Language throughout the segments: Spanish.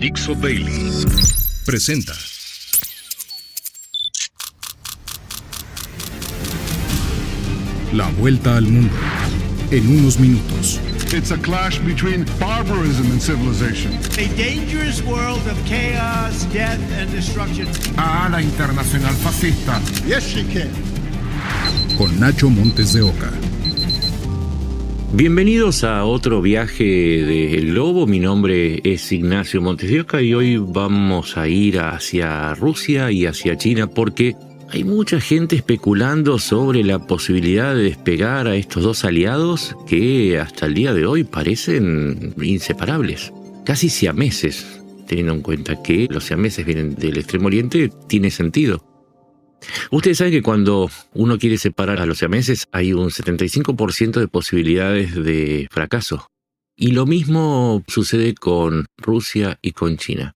Dixo Daily presenta La Vuelta al Mundo en unos minutos. It's a clash between barbarism and civilization. A dangerous world of chaos, death and destruction. A la internacional fascista. Yes, she can. Con Nacho Montes de Oca. Bienvenidos a otro viaje de El Lobo. Mi nombre es Ignacio Montes de Oca y hoy vamos a ir hacia Rusia y hacia China porque hay mucha gente especulando sobre la posibilidad de despegar a estos dos aliados que hasta el día de hoy parecen inseparables, casi siameses, teniendo en cuenta que los siameses vienen del Extremo Oriente. Tiene sentido. Ustedes saben que cuando uno quiere separar a los siameses hay un 75% de posibilidades de fracaso. Y lo mismo sucede con Rusia y con China.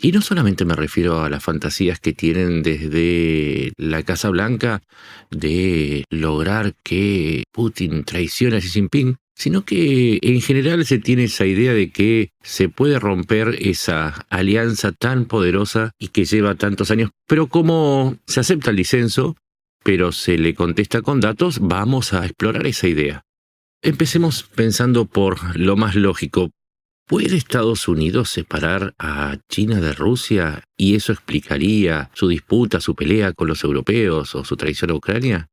Y no solamente me refiero a las fantasías que tienen desde la Casa Blanca de lograr que Putin traicione a Xi Jinping, sino que en general se tiene esa idea de que se puede romper esa alianza tan poderosa y que lleva tantos años. Pero como se acepta el disenso, pero se le contesta con datos, vamos a explorar esa idea. Empecemos pensando por lo más lógico. ¿Puede Estados Unidos separar a China de Rusia y eso explicaría su disputa, su pelea con los europeos o su traición a Ucrania?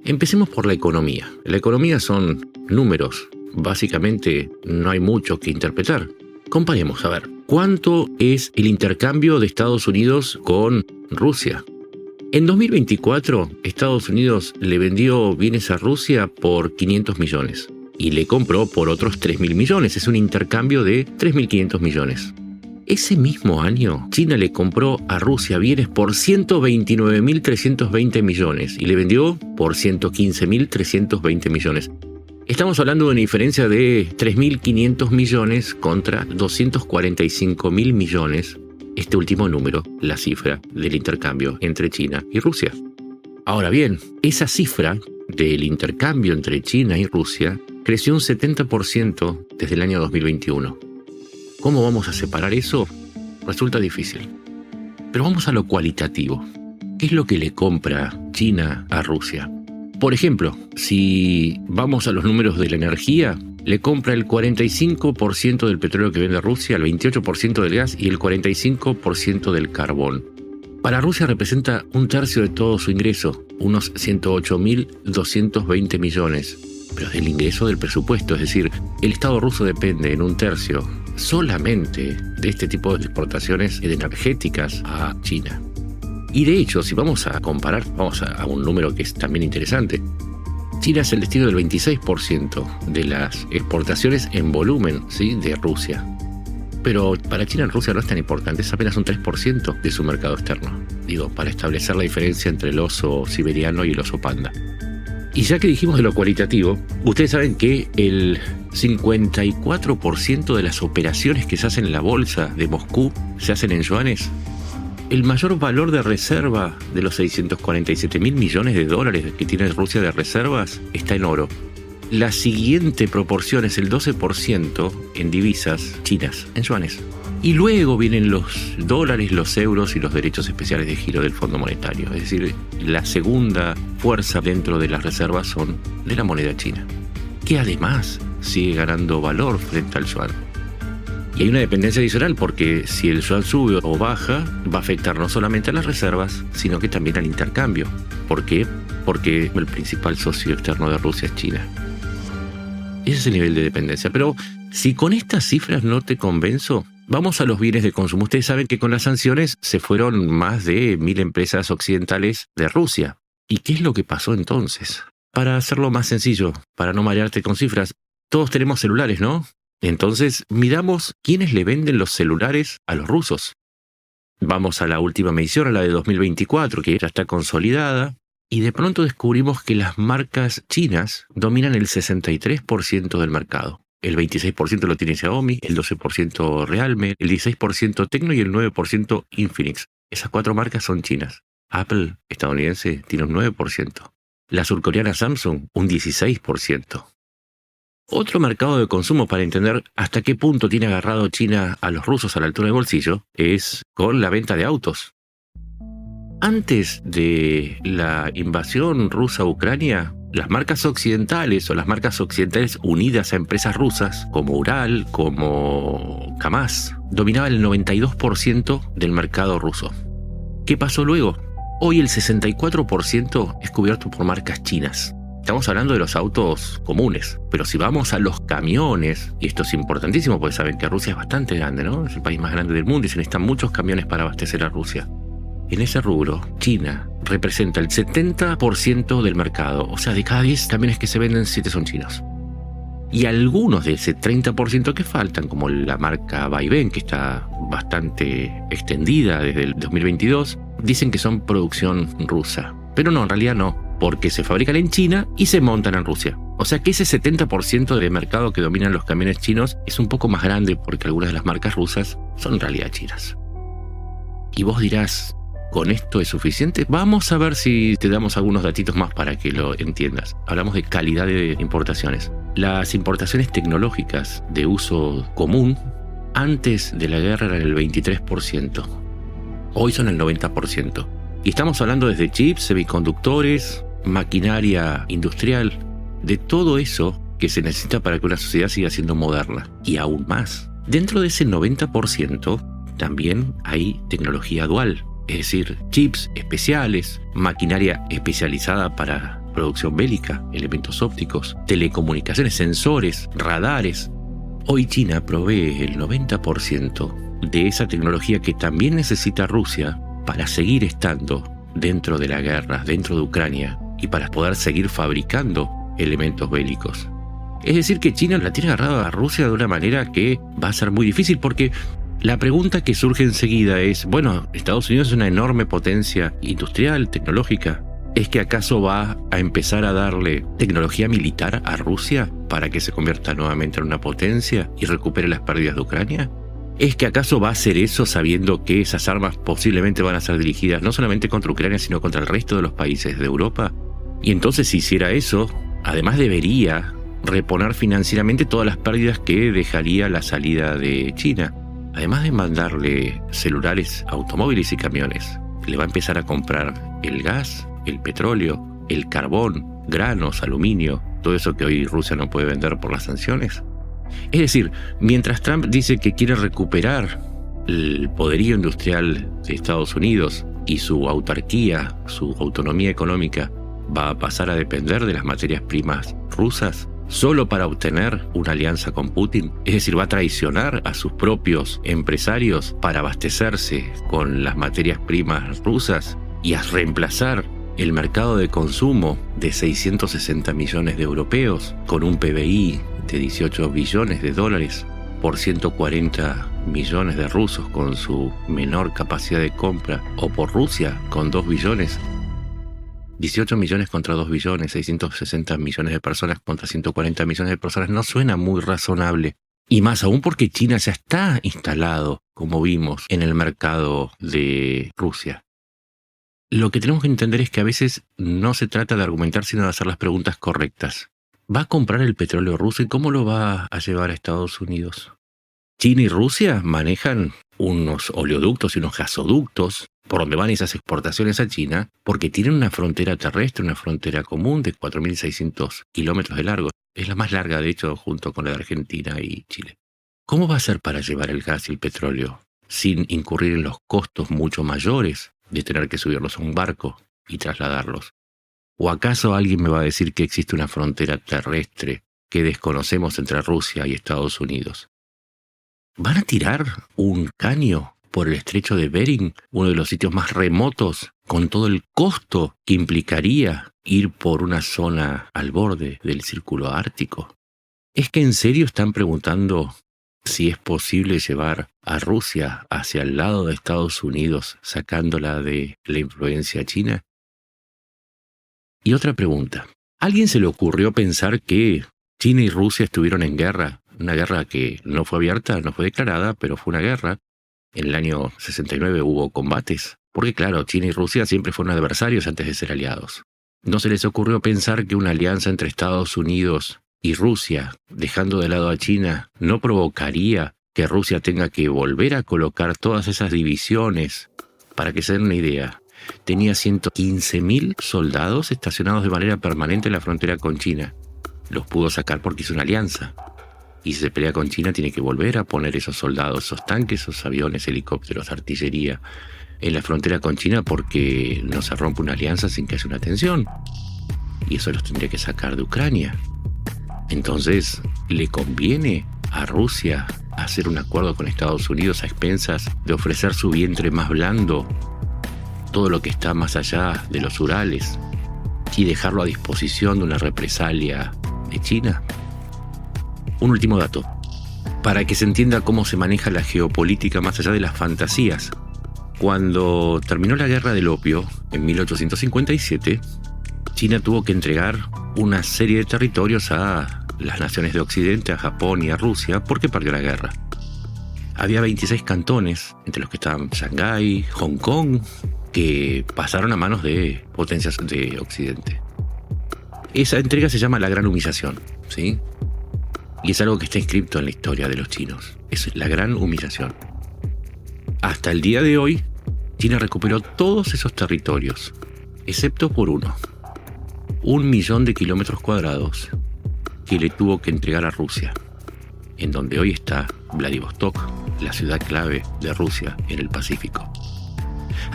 Empecemos por la economía. La economía son números. Básicamente no hay mucho que interpretar. Comparemos, a ver, ¿cuánto es el intercambio de Estados Unidos con Rusia? En 2024, Estados Unidos le vendió bienes a Rusia por 500 millones. Y le compró por otros 3.000 millones. Es un intercambio de 3.500 millones. Ese mismo año, China le compró a Rusia bienes por 129.320 millones y le vendió por 115.320 millones. Estamos hablando de una diferencia de 3.500 millones contra 245.000 millones. Este último número, la cifra del intercambio entre China y Rusia. Ahora bien, esa cifra del intercambio entre China y Rusia creció un 70% desde el año 2021. ¿Cómo vamos a separar eso? Resulta difícil. Pero vamos a lo cualitativo. ¿Qué es lo que le compra China a Rusia? Por ejemplo, si vamos a los números de la energía, le compra el 45% del petróleo que vende Rusia, el 28% del gas y el 45% del carbón. Para Rusia representa un tercio de todo su ingreso, unos 108.220 millones. Pero del ingreso del presupuesto, es decir, el Estado ruso depende en un tercio solamente de este tipo de exportaciones energéticas a China. Y de hecho, si vamos a comparar, vamos a un número que es también interesante. China es el destino del 26% de las exportaciones en volumen, ¿sí?, de Rusia. Pero para China Rusia no es tan importante, es apenas un 3% de su mercado externo. Digo, para establecer la diferencia entre el oso siberiano y el oso panda. Y ya que dijimos de lo cualitativo, ustedes saben que el 54% de las operaciones que se hacen en la bolsa de Moscú se hacen en yuanes. El mayor valor de reserva de los 647.000 millones de dólares que tiene Rusia de reservas está en oro. La siguiente proporción es el 12% en divisas chinas, en yuanes. Y luego vienen los dólares, los euros y los derechos especiales de giro del Fondo Monetario. Es decir, la segunda fuerza dentro de las reservas son de la moneda china, que además sigue ganando valor frente al yuan. Y hay una dependencia adicional porque si el yuan sube o baja, va a afectar no solamente a las reservas, sino que también al intercambio. ¿Por qué? Porque el principal socio externo de Rusia es China. Ese es el nivel de dependencia. Pero si con estas cifras no te convenzo, vamos a los bienes de consumo. Ustedes saben que con las sanciones se fueron más de 1.000 empresas occidentales de Rusia. ¿Y qué es lo que pasó entonces? Para hacerlo más sencillo, para no marearte con cifras, todos tenemos celulares, ¿no? Entonces, miramos quiénes le venden los celulares a los rusos. Vamos a la última medición, a la de 2024, que ya está consolidada, y de pronto descubrimos que las marcas chinas dominan el 63% del mercado. El 26% lo tiene Xiaomi, el 12% Realme, el 16% Tecno y el 9% Infinix. Esas 4 marcas son chinas. Apple, estadounidense, tiene un 9%. La surcoreana Samsung, un 16%. Otro mercado de consumo para entender hasta qué punto tiene agarrado China a los rusos a la altura del bolsillo es con la venta de autos. Antes de la invasión rusa a Ucrania, las marcas occidentales o las marcas occidentales unidas a empresas rusas, como Ural, como Kamaz, dominaban el 92% del mercado ruso. ¿Qué pasó luego? Hoy el 64% es cubierto por marcas chinas. Estamos hablando de los autos comunes, pero si vamos a los camiones, y esto es importantísimo porque saben que Rusia es bastante grande, ¿no? Es el país más grande del mundo y se necesitan muchos camiones para abastecer a Rusia. En ese rubro, China representa el 70% del mercado, o sea, de cada 10 camiones que se venden, 7 son chinos. Y algunos de ese 30% que faltan, como la marca Vaivén, que está bastante extendida desde el 2022, dicen que son producción rusa. Pero no, en realidad no, porque se fabrican en China y se montan en Rusia. O sea que ese 70% de mercado que dominan los camiones chinos es un poco más grande porque algunas de las marcas rusas son en realidad chinas. Y vos dirás, ¿con esto es suficiente? Vamos a ver si te damos algunos datitos más para que lo entiendas. Hablamos de calidad de importaciones. Las importaciones tecnológicas de uso común antes de la guerra eran el 23%. Hoy son el 90%. Y estamos hablando desde chips, semiconductores, maquinaria industrial, de todo eso que se necesita para que una sociedad siga siendo moderna. Y aún más. Dentro de ese 90% también hay tecnología dual. Es decir, chips especiales, maquinaria especializada para producción bélica, elementos ópticos, telecomunicaciones, sensores, radares. Hoy China provee el 90% de esa tecnología que también necesita Rusia para seguir estando dentro de la guerra, dentro de Ucrania, y para poder seguir fabricando elementos bélicos. Es decir, que China la tiene agarrada a Rusia de una manera que va a ser muy difícil porque la pregunta que surge enseguida es, bueno, Estados Unidos es una enorme potencia industrial, tecnológica. ¿Es que acaso va a empezar a darle tecnología militar a Rusia para que se convierta nuevamente en una potencia y recupere las pérdidas de Ucrania? ¿Es que acaso va a hacer eso sabiendo que esas armas posiblemente van a ser dirigidas no solamente contra Ucrania, sino contra el resto de los países de Europa? Y entonces, si hiciera eso, además debería reponer financieramente todas las pérdidas que dejaría la salida de China. Además de mandarle celulares, automóviles y camiones, le va a empezar a comprar el gas, el petróleo, el carbón, granos, aluminio, todo eso que hoy Rusia no puede vender por las sanciones. Es decir, mientras Trump dice que quiere recuperar el poderío industrial de Estados Unidos y su autarquía, su autonomía económica, va a pasar a depender de las materias primas rusas, solo para obtener una alianza con Putin. Es decir, va a traicionar a sus propios empresarios para abastecerse con las materias primas rusas y a reemplazar el mercado de consumo de 660 millones de europeos con un PBI de 18 billones de dólares por 140 millones de rusos con su menor capacidad de compra, o por Rusia con 2 billones. 18 millones contra 2 billones, 660 millones de personas contra 140 millones de personas, no suena muy razonable. Y más aún porque China ya está instalado, como vimos, en el mercado de Rusia. Lo que tenemos que entender es que a veces no se trata de argumentar, sino de hacer las preguntas correctas. ¿Va a comprar el petróleo ruso y cómo lo va a llevar a Estados Unidos? China y Rusia manejan unos oleoductos y unos gasoductos por donde van esas exportaciones a China, porque tienen una frontera terrestre, una frontera común de 4.600 kilómetros de largo. Es la más larga, de hecho, junto con la de Argentina y Chile. ¿Cómo va a ser para llevar el gas y el petróleo sin incurrir en los costos mucho mayores de tener que subirlos a un barco y trasladarlos? ¿O acaso alguien me va a decir que existe una frontera terrestre que desconocemos entre Rusia y Estados Unidos? ¿Van a tirar un caño por el estrecho de Bering, uno de los sitios más remotos, con todo el costo que implicaría ir por una zona al borde del Círculo Ártico? ¿Es que en serio están preguntando si es posible llevar a Rusia hacia el lado de Estados Unidos, sacándola de la influencia china? Y otra pregunta. ¿A alguien se le ocurrió pensar que China y Rusia estuvieron en guerra? Una guerra que no fue abierta, no fue declarada, pero fue una guerra. En el año 69 hubo combates, porque claro, China y Rusia siempre fueron adversarios antes de ser aliados. ¿No se les ocurrió pensar que una alianza entre Estados Unidos y Rusia, dejando de lado a China, no provocaría que Rusia tenga que volver a colocar todas esas divisiones. Para que se den una idea, tenía 115.000 soldados estacionados de manera permanente en la frontera con China. Los pudo sacar porque hizo una alianza. Y si se pelea con China, tiene que volver a poner esos soldados, esos tanques, esos aviones, helicópteros, artillería en la frontera con China porque no se rompe una alianza sin que haya una tensión. Y eso los tendría que sacar de Ucrania. Entonces, ¿le conviene a Rusia hacer un acuerdo con Estados Unidos a expensas de ofrecer su vientre más blando, todo lo que está más allá de los Urales, y dejarlo a disposición de una represalia de China? Un último dato, para que se entienda cómo se maneja la geopolítica más allá de las fantasías. Cuando terminó la guerra del opio, en 1857, China tuvo que entregar una serie de territorios a las naciones de Occidente, a Japón y a Rusia, porque perdió la guerra. Había 26 cantones, entre los que estaban Shanghái, Hong Kong, que pasaron a manos de potencias de Occidente. Esa entrega se llama la Gran Humillación, ¿sí? Y es algo que está inscrito en la historia de los chinos. Es la Gran Humillación. Hasta el día de hoy, China recuperó todos esos territorios, excepto por uno. 1.000.000 de kilómetros cuadrados que le tuvo que entregar a Rusia, en donde hoy está Vladivostok, la ciudad clave de Rusia en el Pacífico.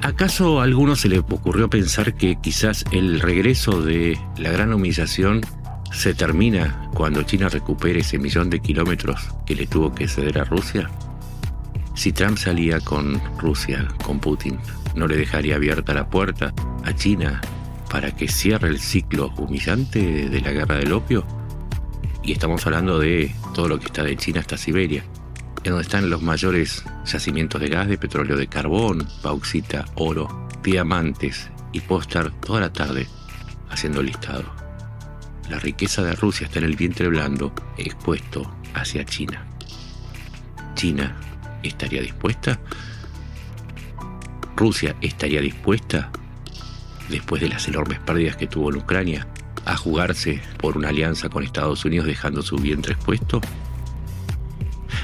¿Acaso a alguno se le ocurrió pensar que quizás el regreso de la Gran Humillación se termina cuando China recupere ese 1.000.000 de kilómetros que le tuvo que ceder a Rusia? Si Trump salía con Rusia, con Putin, ¿no le dejaría abierta la puerta a China para que cierre el ciclo humillante de la guerra del opio? Y estamos hablando de todo lo que está de China hasta Siberia, en donde están los mayores yacimientos de gas, de petróleo, de carbón, bauxita, oro, diamantes, y puedo estar toda la tarde haciendo el listado. La riqueza de Rusia está en el vientre blando expuesto hacia China. ¿China estaría dispuesta? ¿Rusia estaría dispuesta, después de las enormes pérdidas que tuvo en Ucrania, a jugarse por una alianza con Estados Unidos dejando su vientre expuesto?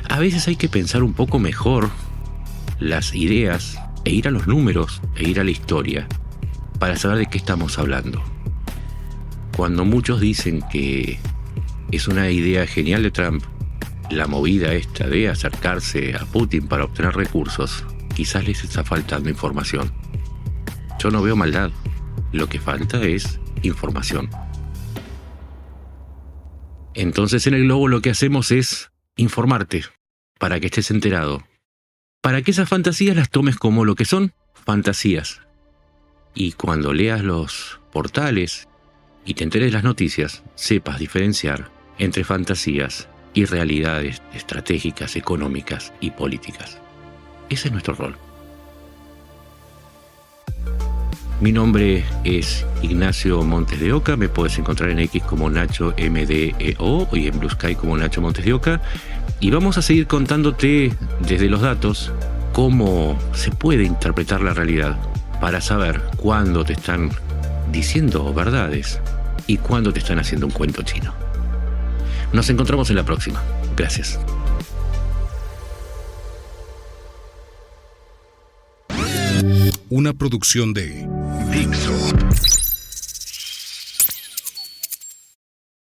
A veces hay que pensar un poco mejor las ideas e ir a los números e ir a la historia para saber de qué estamos hablando. Cuando muchos dicen que es una idea genial de Trump la movida esta de acercarse a Putin para obtener recursos, quizás les está faltando información. Yo no veo maldad, lo que falta es información. Entonces en el Globo lo que hacemos es informarte, para que estés enterado, para que esas fantasías las tomes como lo que son, fantasías. Y cuando leas los portales y te enteres de las noticias, sepas diferenciar entre fantasías y realidades estratégicas, económicas y políticas. Ese es nuestro rol. Mi nombre es Ignacio Montes de Oca, me puedes encontrar en X como Nacho MDEO y en Blue Sky como Nacho Montes de Oca, y vamos a seguir contándote desde los datos cómo se puede interpretar la realidad para saber cuándo te están diciendo verdades y cuándo te están haciendo un cuento chino. Nos encontramos en la próxima. Gracias. Una producción de Dixo.